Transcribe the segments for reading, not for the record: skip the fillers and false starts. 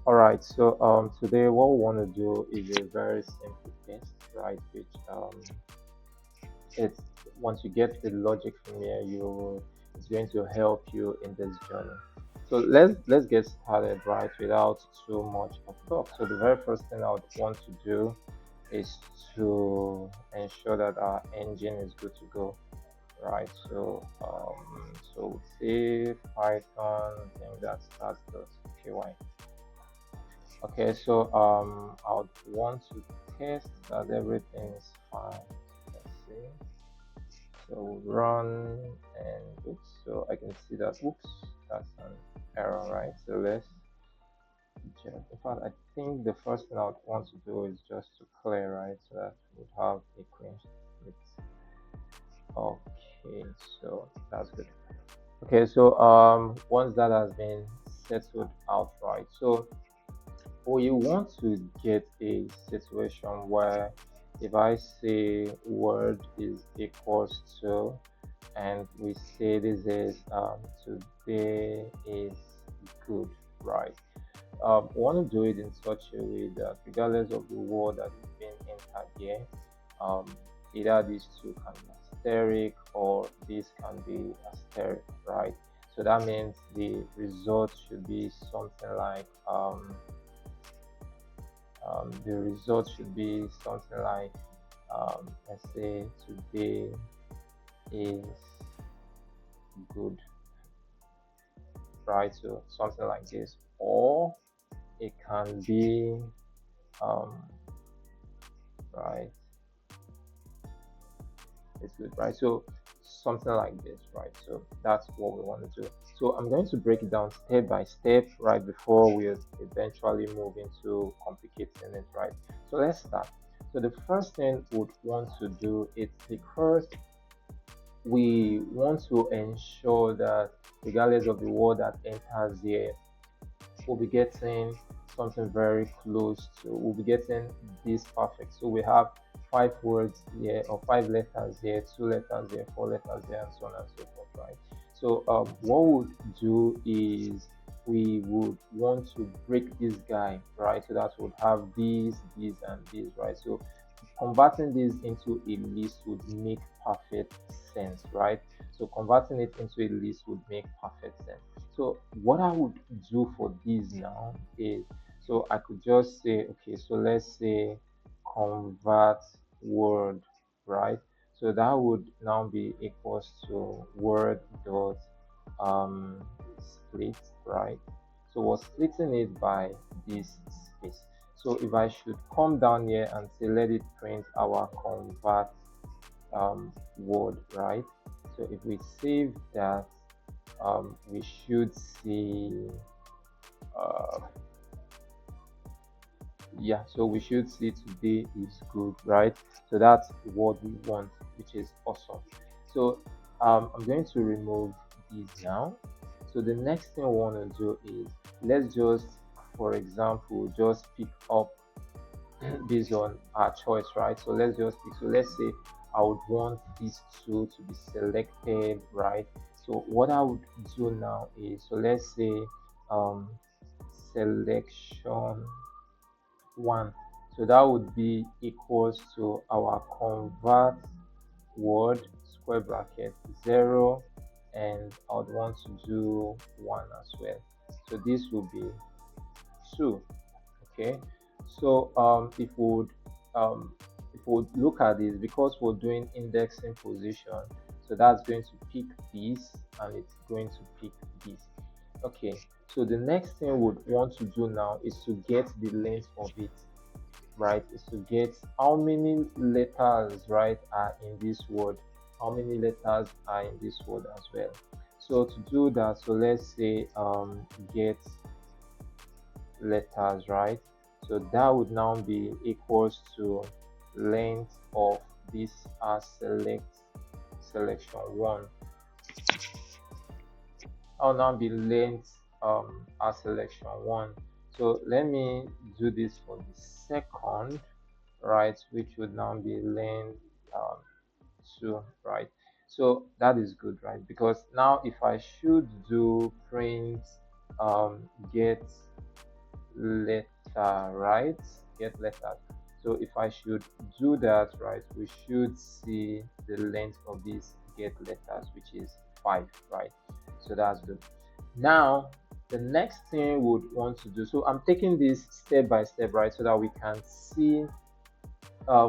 All right, so today what we want to do is a very simple test, right? Which it's once you get the logic from here, you it's going to help you in this journey. So let's get started, right? Without too much of talk. So the very first thing I would want to do is to ensure that our engine is good to go, right? So say Python, I think that starts py. Okay, so I would want to test that everything is fine. Let's see. So run and oops, so I can see that oops, that's an error, right? So let's check. In fact, I think the first thing I would want to do is just to clear, right? So that we would have a clean slate. Okay, so that's good. Okay, so once that has been settled out, right? So we want to get a situation where if I say word is equals to, and we say this is today is good, right? We want to do it in such a way that regardless of the word that is being entered here, um, either these two can be asterisk or this can be asterisk, right? So that means the result should be something like the result should be something like let's say today is good, right? So something like this, or it can be um, right, it's good, right? So something like this, right? So that's what we want to do. So I'm going to break it down step by step, right, before we eventually move into complicating it, right? So let's start. So the first thing we'd want to do is because we want to ensure that regardless of the word that enters here, we'll be getting something very close to, we'll be getting this perfect. So we have five words here or five letters here, two letters here, four letters here, and so on and so forth, right? So what we'll do is we would want to break this guy, right? So that would have these, and these, right? So converting this into a list would make perfect sense, right? So converting it into a list would make perfect sense. So what I would do for this now is, so I could just say, okay, so let's say convert word, right? So that would now be equals to word dot split, right? So we're splitting it by this space. So if I should come down here and say let it print our convert word, right? So if we save that, we should see uh, yeah, so we should see today is good, right? So that's what we want, which is awesome. So I'm going to remove these now. So the next thing I want to do is let's just, for example, just pick up based on our choice, right? So let's just pick. So let's say I would want these two to be selected, right? So what I would do now is, so let's say um, selection one. So that would be equals to our convert word square bracket 0, and I would want to do 1 as well. So this will be 2. Okay, so um if we would look at this, because we're doing indexing position, so that's going to pick this and it's going to pick this. Okay, so the next thing we would want to do now is to get the length of it, right? Is to get how many letters, right, are in this word, how many letters are in this word as well. So to do that, so let's say get letters, right? So that would now be equals to length of this selection one. I'll now be length as selection one. So let me do this for the second, right, which would now be length um, 2, right? So that is good, right? Because now if I should do print get letter, right? Get letters. So if I should do that, right, we should see the length of this get letters, which is 5, right? So that's good. Now, the next thing we would want to do, so I'm taking this step by step, right, so that we can see,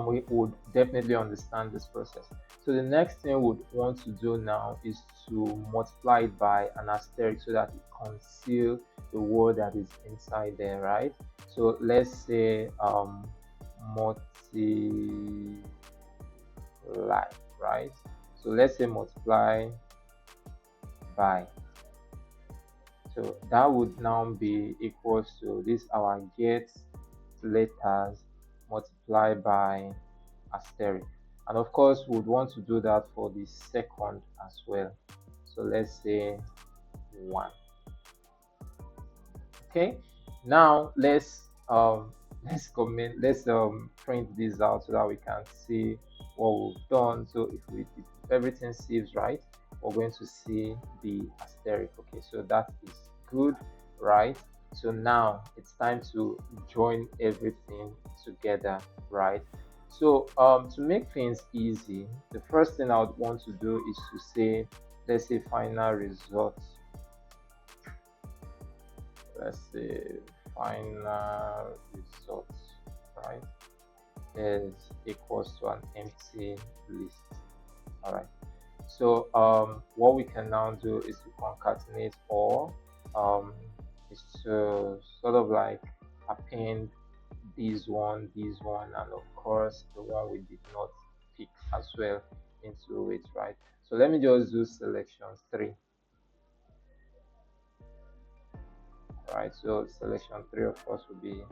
we would definitely understand this process. So the next thing we would want to do now is to multiply it by an asterisk so that it conceals the word that is inside there, right? So let's say multiply, right? So let's say multiply by. So that would now be equals to this our get letters multiplied by asterisk. And of course, we would want to do that for the second as well. So let's say 1. Okay. Now let's print this out so that we can see what we've done. So if everything saves right, we're going to see the asterisk. Okay, so that is good, right? So now it's time to join everything together, right? So to make things easy, the first thing I would want to do is to say, let's say final result. Let's say final result, right, is equals to an empty list. All right. So what we can now do is to concatenate all, is to sort of like append this one, and of course the one we did not pick as well into it, right? So let me just do selection 3. Right, so selection 3 of course will be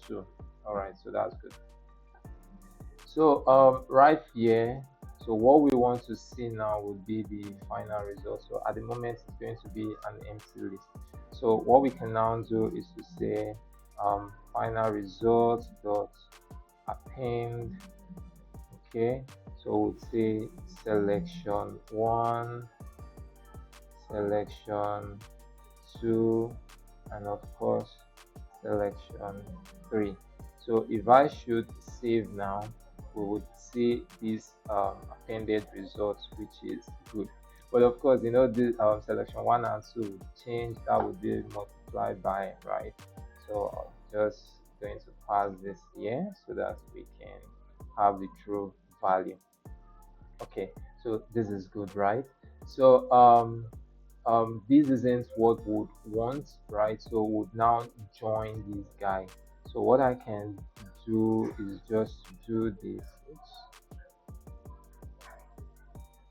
2. All right, so that's good. So right here, so what we want to see now would be the final result. So at the moment it's going to be an empty list. So what we can now do is to say final result dot append. Okay, so we'll say selection 1, selection 2, and of course selection 3. So if I should save now, we would see this appended results, which is good. But of course, you know, the selection 1 and 2 would change. That would be multiplied by, right? So I'm just going to pass this here so that we can have the true value. Okay, so this is good, right? So this isn't what we would want, right? So we'll now join this guy. So what I can do is just do this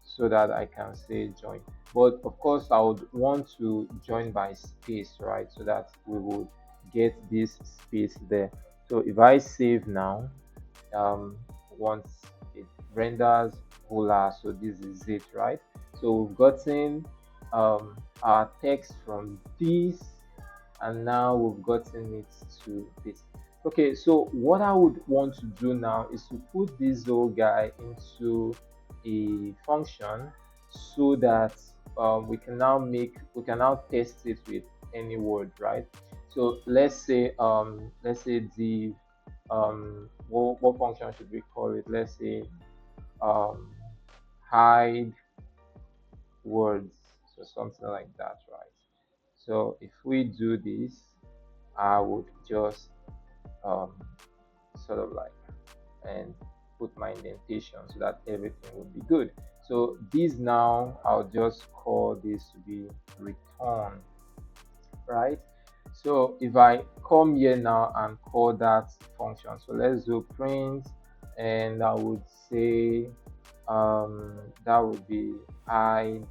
so that I can say join. But of course, I would want to join by space, right? So that we would get this space there. So if I save now, once it renders Hola, so this is it, right? So we've gotten our text from this, and now we've gotten it to this. Okay, so what I would want to do now is to put this whole guy into a function so that we can now test it with any word, right? So let's say div, what function should we call it? Let's say um hide words, so something like that, right? So if we do this, I would just um, sort of like and put my indentation so that everything would be good. So this now I'll just call this to be return, right? So if I come here now and call that function, so let's do print, and I would say that would be hide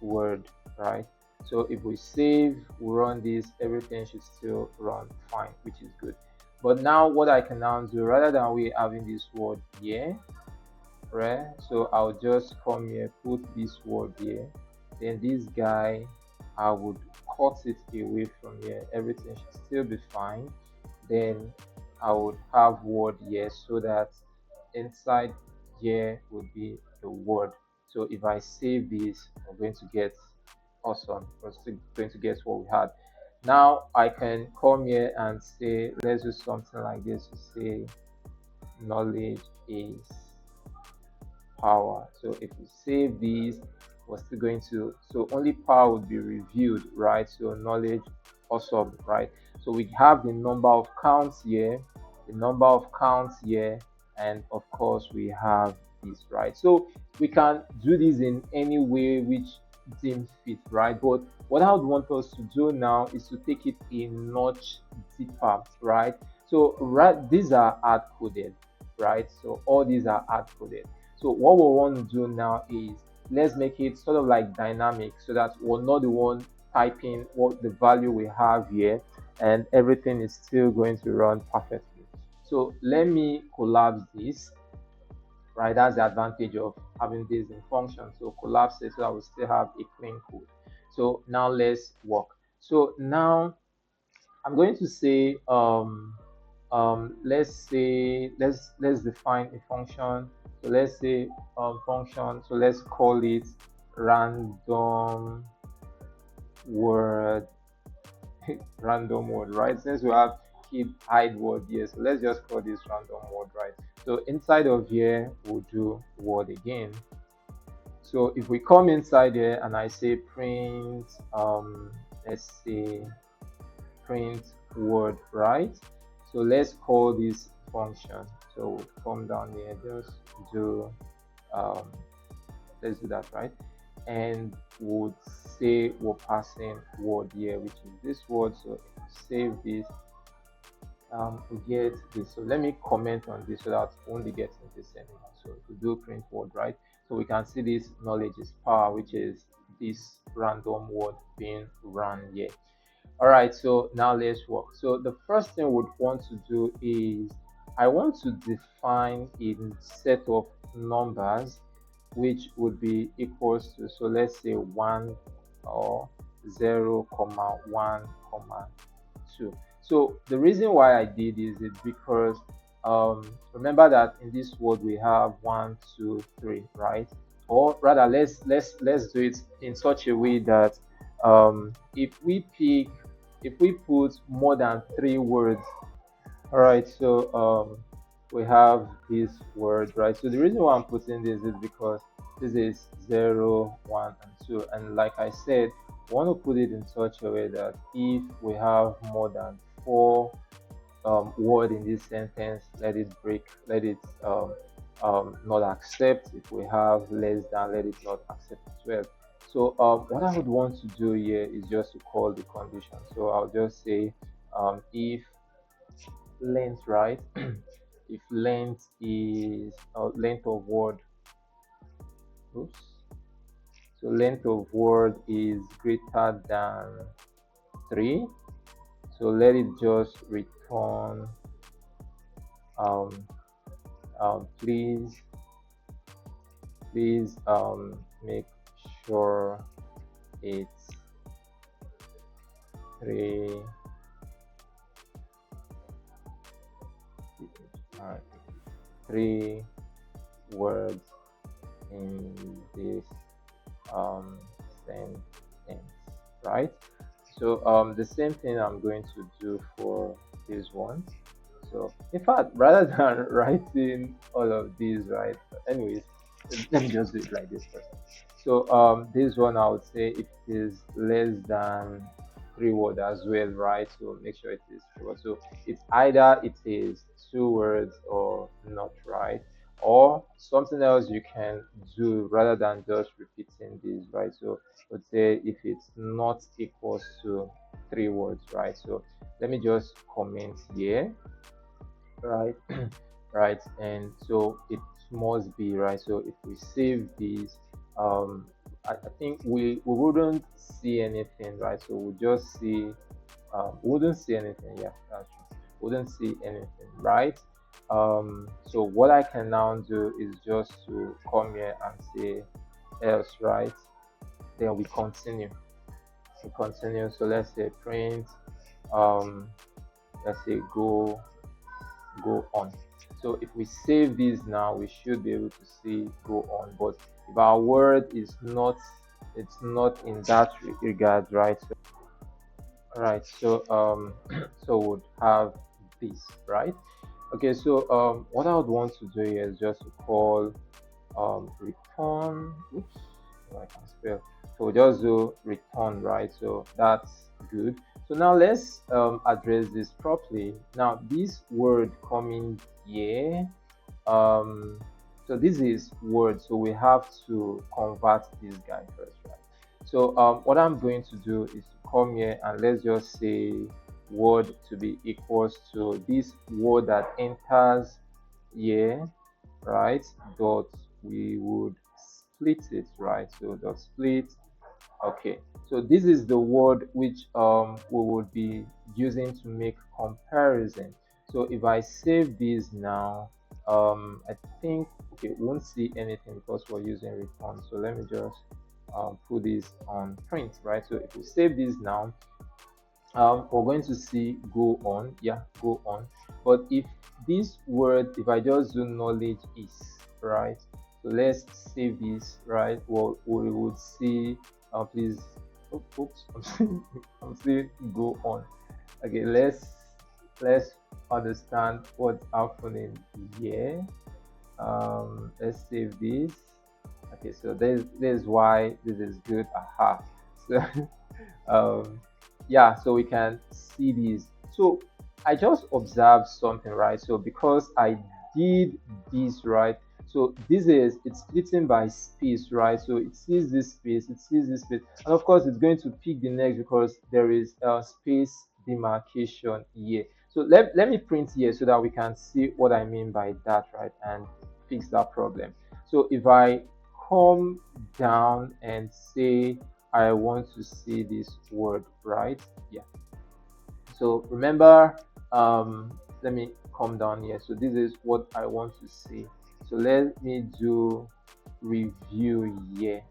word, right? So if we save, we run this, everything should still run fine, which is good. But now what I can now do, rather than we having this word here, right? So I'll just come here, put this word here, then this guy, I would cut it away from here, everything should still be fine. Then I would have word here so that inside here would be the word. So if I save this, I'm going to get awesome. We're still going to get what we had. Now I can come here and say, let's do something like this to say knowledge is power. So if we save these, we're still going to, so only power would be reviewed, right? So knowledge also, right? So we have the number of counts here, the number of counts here, and of course we have this, right? So we can do this in any way which seems fit, right? But what I would want us to do now is to take it a notch deeper, right? So right, these are hard coded, right? So all these are hard coded. So what we want to do now is let's make it sort of like dynamic so that we're not the one typing what the value we have here and everything is still going to run perfectly. So let me collapse this, right? That's the advantage of having this in function. So collapse it so I will still have a clean code. So now let's work. So now I'm going to say let's say let's define a function. So let's say function, so let's call it random word. Random word, right? Since we have keep hide word here, so let's just call this random word, right? So inside of here we'll do word again. So if we come inside here and I say print let's say print word, right? So let's call this function. So we'll come down here, just do um, let's do that, right? And would say we're passing word here, which is this word. So if we save this, we get this. So let me comment on this so that we won't get into this anymore. So if we do print word, right? So we can see this knowledge is power, which is this random word being run here. All right, so now let's work. So the first thing we'd want to do is I want to define a set of numbers which would be equals to, so let's say 1 or 0 comma 1 comma 2. So the reason why I did this is because remember that in this word we have 1 2 3, right? Or rather let's do it in such a way that if we put more than 3 words. All right, so we have this word, right? So the reason why I'm putting this is because this is 0 1 and 2, and like I said, we want to put it in such a way that if we have more than 4 word in this sentence, let it break, let it not accept. If we have less than, let it not accept as well. So what I would want to do here is just to call the condition. So I'll just say if length, right? If length is length of word, oops. So length of word is greater than 3. So let it just return um, please make sure it's 3 3 words in this sentence, right? So the same thing I'm going to do for this one. So in fact, rather than writing all of these, right? Anyways, let me just do it like this first. So this one I would say if it is less than 3 words as well, right? So make sure it is 3 words. So it's either it is 2 words or not, right? Or something else you can do rather than just repeating this, right? So let's say if it's not equals to 3 words, right? So let me just comment here, right? Right, and so it must be right. So if we save this, I think we wouldn't see anything, right? So we'll just see wouldn't see anything. Yeah, that's true. Wouldn't see anything, right? So what I can now do is just to come here and say else, right? Then we continue. We continue. So let's say print. Um, let's say go on. So if we save this now, we should be able to see go on. But if our word is not, it's not in that regard, right? So Right. So so would have this, right? Okay, so what I would want to do here is just to call return. Oops, I can spell. So we'll just do return, right? So that's good. So now let's address this properly. Now this word coming here, um so this is word, so we have to convert this guy first, right? So what I'm going to do is to come here and let's just say word to be equals to this word that enters here, right? Dot, we would split it, right? So dot split. Okay, so this is the word which we would be using to make comparison. So if I save this now, I think, okay, we won't see anything because we're using return. So let me just put this on print, right? So if we save this now, we're going to see go on, yeah, go on. But if this word, if I just do knowledge is, right? So let's save this, right? Well, we would see, please, oh, oops, I'm still go on. Okay, let's understand what's happening here. Let's save this. Okay, so there's why this is good. Aha. So yeah, so we can see this. So I just observed something, right? So because I did this, right? So this is, it's splitting by space, right? So it sees this space, it sees this space, and of course it's going to pick the next because there is a space demarcation here. So let me print here so that we can see what I mean by that, right? And fix that problem. So if I come down and say I want to see this word, right? Yeah. So remember, let me come down here. So this is what I want to see. So let me do review here,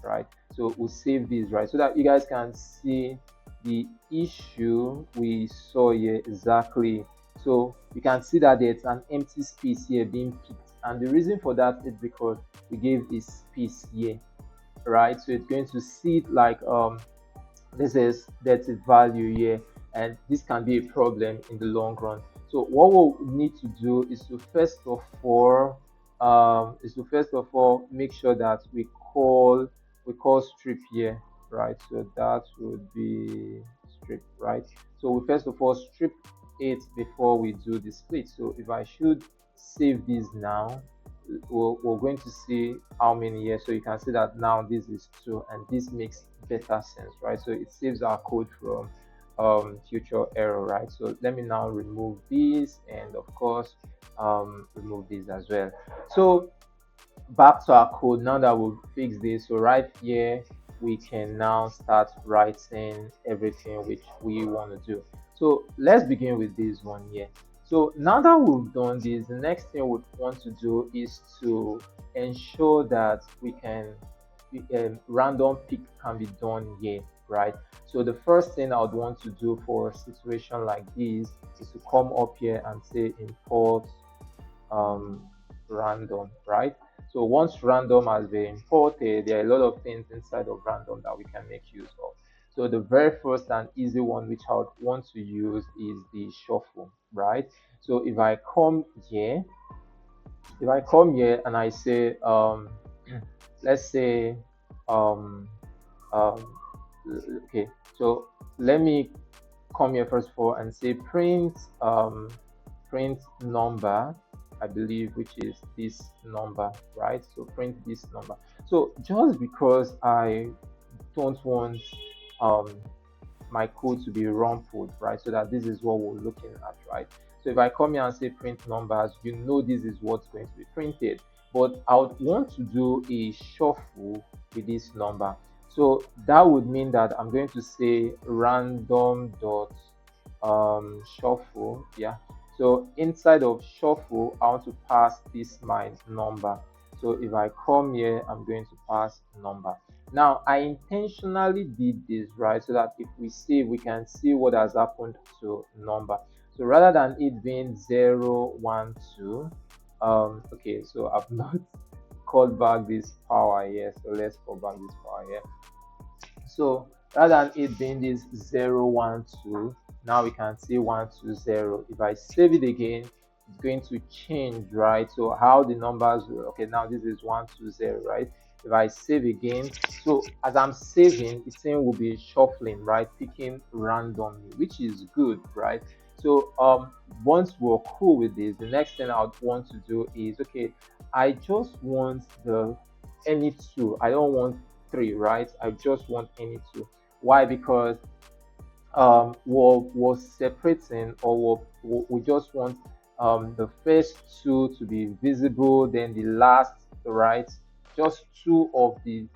right? So we'll save this, right? So that you guys can see the issue we saw here exactly. So you can see that there's an empty space here being picked. And the reason for that is because we gave a space here, right? So it's going to see it like this is that's a value here, and this can be a problem in the long run. So what we'll need to do is to first of all make sure that we call strip here, right? So that would be strip, right? So we first of all strip it before we do the split. So if I should save this now, we're going to see how many years. So you can see that now this is 2, and this makes better sense, right? So it saves our code from future error, right? So let me now remove this, and of course remove this as well. So back to our code now that we've fixed this. So right here we can now start writing everything which we want to do. So let's begin with this one here. So now that we've done this, the next thing we want to do is to ensure that we can random pick can be done here, right? So the first thing I would want to do for a situation like this is to come up here and say import um, random, right? So once random has been imported, there are a lot of things inside of random that we can make use of. So the very first and easy one which I would want to use is the shuffle, right? So if I come here and I say let's say um um okay, so let me come here first of all and say print number, I believe, which is this number, right? So print this number. So just because I don't want um my code to be rumpled, right? So that this is what we're looking at, right? So if I come here and say print numbers, you know this is what's going to be printed. But I would want to do a shuffle with this number. So that would mean that I'm going to say random dot shuffle, yeah. So inside of shuffle, I want to pass this my number. So if I come here, I'm going to pass number. Now I intentionally did this, right, so that if we save, we can see what has happened to number. So rather than it being 0, 1, 2, okay, so I've not called back this power here. So let's call back this power here. So rather than it being this 0 1 2, now we can see 1 2 0. If I save it again, it's going to change, right? So how the numbers will, okay, now this is 1 2 0, right? If I save again, so as I'm saving, the thing will be shuffling, right? Picking randomly, which is good, right? So once we're cool with this, the next thing I would want to do is, okay, I just want the any two. I don't want three, right? I just want any two. Why? Because we're separating, or we just want the first two to be visible, then the last, right? Just two of the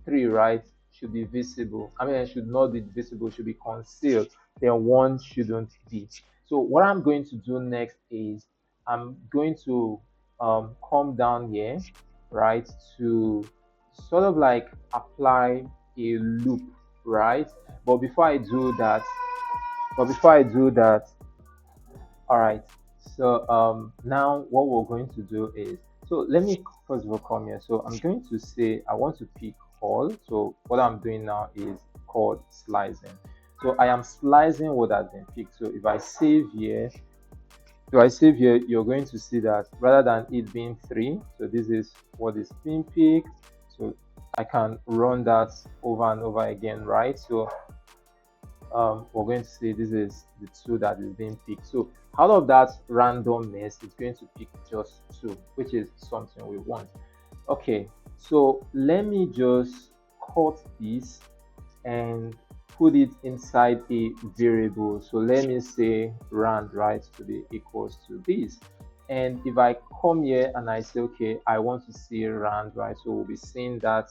three, right, should be visible. I mean, it should not be visible, should be concealed. Then one shouldn't be. So what I'm going to do next is I'm going to come down here, right, to sort of like apply a loop, right? But before I do that, but before I do that, all right. So now what we're going to do is, so let me first of all come here. So I'm going to say I want to pick all. So what I'm doing now is called slicing. So I am slicing what has been picked. So if I save here, you're going to see that rather than it being three, so this is what is being picked. So I can run that over and over again, right? So we're going to say this is the two that is being picked. So out of that randomness, it's going to pick just two, which is something we want. Okay, so let me just cut this and put it inside a variable. So let me say rand, right, to be equals to this. And if I come here and I say, okay, I want to see rand, right, so we'll be seeing that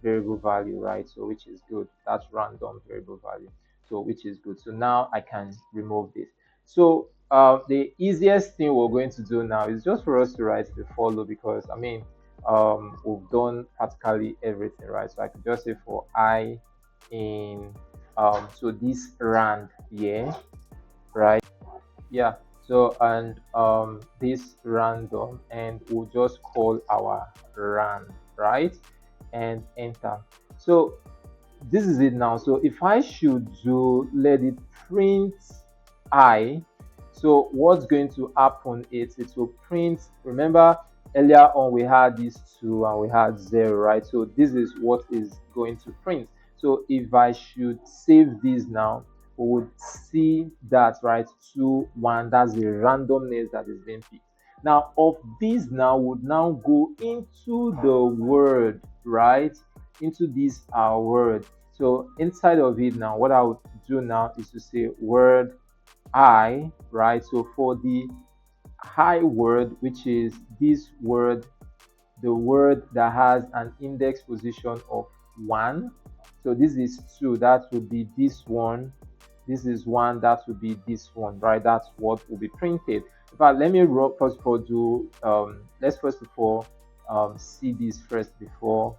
variable value, right, so which is good. That's random variable value, so which is good. So now I can remove this. So the easiest thing we're going to do now is just for us to write the follow, because I mean we've done practically everything, right? So I could just say for I in so this rand here, right? Yeah. So and this random, and we'll just call our rand, right? And enter. So this is it now. So if I should do let it print I, so what's going to happen is it will print. Remember earlier on we had these two and we had zero, right? So this is what is going to print. So if I should save this now, we would see that, right, 2 1, that's the randomness that is being picked. Now of this now would now go into the word, right, into this our word. So inside of it now, what I would do now is to say word I, right? So for the high word, which is this word, the word that has an index position of 1. So this is 2, that would be this one. This is 1, that would be this one, right? That's what will be printed. In fact, let me first of all do, let's first of all see this first before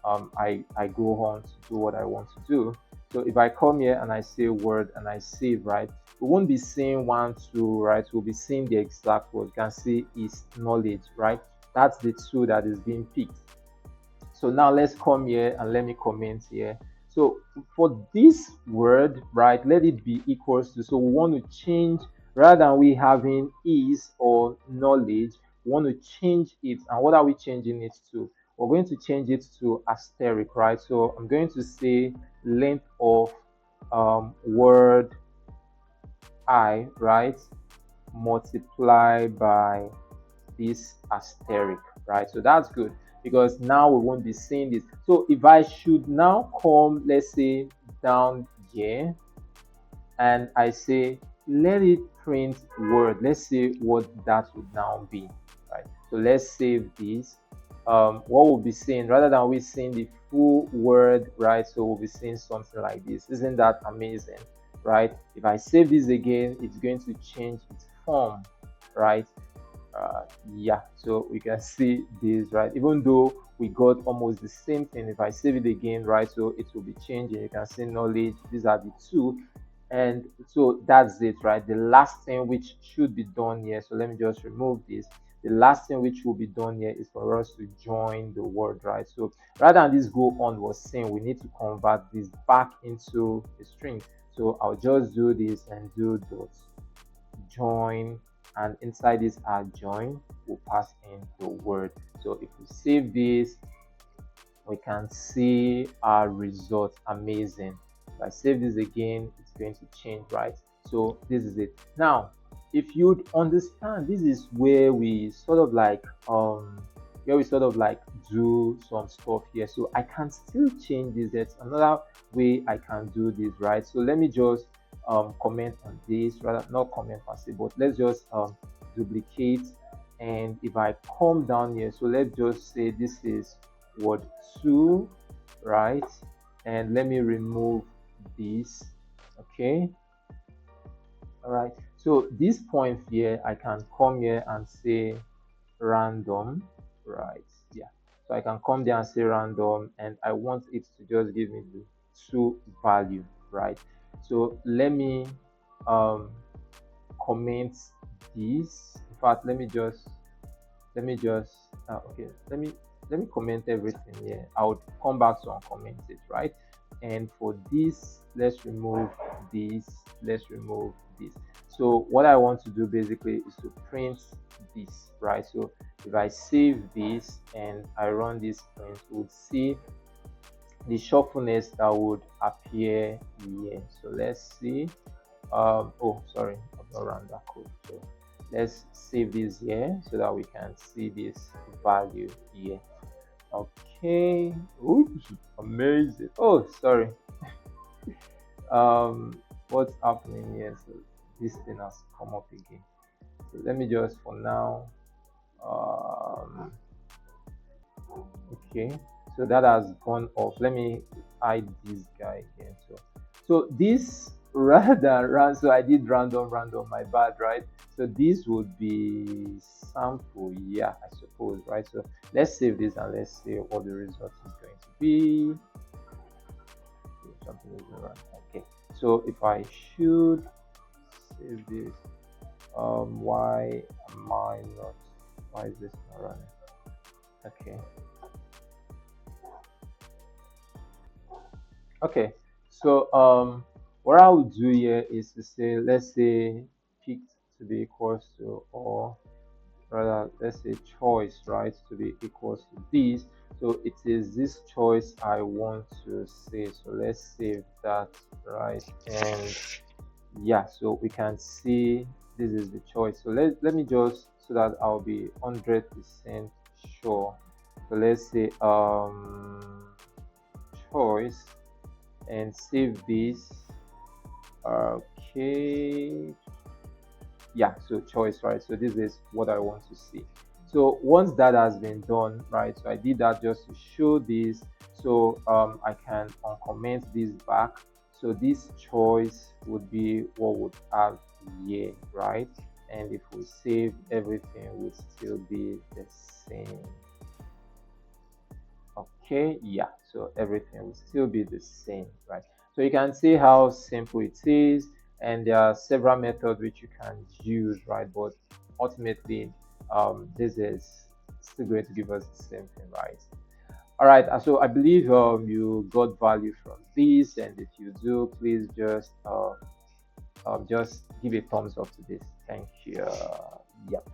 I go on to do what I want to do. So if I come here and I say word and I save, right, we won't be seeing 1 2, right? We'll be seeing the exact word. You can see is knowledge, right? That's the two that is being picked. So now let's come here and let me comment here. So for this word, right, let it be equals to. So we want to change, rather than we having is or knowledge, we want to change it. And what are we changing it to? We're going to change it to asterisk, right? So I'm going to say length of word I, right, multiply by this asterisk, right? So that's good, because now we won't be seeing this. So if I should now come, let's say down here, and I say let it print word, let's see what that would now be, right? So let's save this. What we'll be seeing, rather than we seeing the full word, right, so we'll be seeing something like this. Isn't that amazing, right? If I save this again, it's going to change its form, right? Yeah, so we can see this, right? Even though we got almost the same thing, if I save it again, right, so it will be changing. You can see knowledge, these are the two. And so that's it, right? The last thing which should be done here, so let me just remove this. the last thing which will be done here is for us to join the word, right? So rather than this go on was saying, we need to convert this back into a string. So I'll just do this and do dot join, and inside this our join will pass in the word. So if we save this, we can see our results. Amazing. If I save this again, it's going to change, right? So this is it. Now if you'd understand, this is where we sort of like do some stuff here. So I can still change this. There's another way I can do this, right? So let me just comment on this, rather not comment per se, but let's just duplicate. And if I come down here, so let's just say this is word 2, right? And let me remove this. Okay, all right. So this point here, I can come here and say random, right? Yeah. So I can come there and say random, and I want it to just give me the 2 value, right? So let me comment this. In fact, okay, let me comment everything here. I would come back to uncomment it, right? And for this, let's remove this, let's remove this. So what I want to do basically is to print this, right? So if I save this and I run this print, we'll see the shuffleness that would appear here. So let's see. Oh sorry, I've not run that code. So let's save this here so that we can see this value here. Okay. Oops, amazing. Oh sorry. What's happening here? So this thing has come up again. So let me just for now okay, so that has gone off. Let me hide this guy again. So this rather run, so I did random, my bad, right? So this would be sample, yeah, I suppose, right? So let's save this and let's see what the result is going to be. Something is wrong. Okay, so if I should save this, why am I not, why is this not running? Okay, okay, so what I would do here is to say, let's say picked to be equals to, or rather let's say choice, right, to be equals to this. So it is this choice I want to say. So let's save that, right? And yeah, so we can see this is the choice. So let me just, so that I'll be 100% sure. So let's say choice and save this. Okay, yeah, so choice, right? So this is what I want to see. So once that has been done, right, so I did that just to show this. So I can uncomment this back. So this choice would be what would have here, right? And if we save, everything would still be the same. Okay, yeah, so everything will still be the same, right? So you can see how simple it is, and there are several methods which you can use, right? But ultimately this is still going to give us the same thing, right? All right, so I believe you got value from this, and if you do, please just give a thumbs up to this. Thank you. Yep.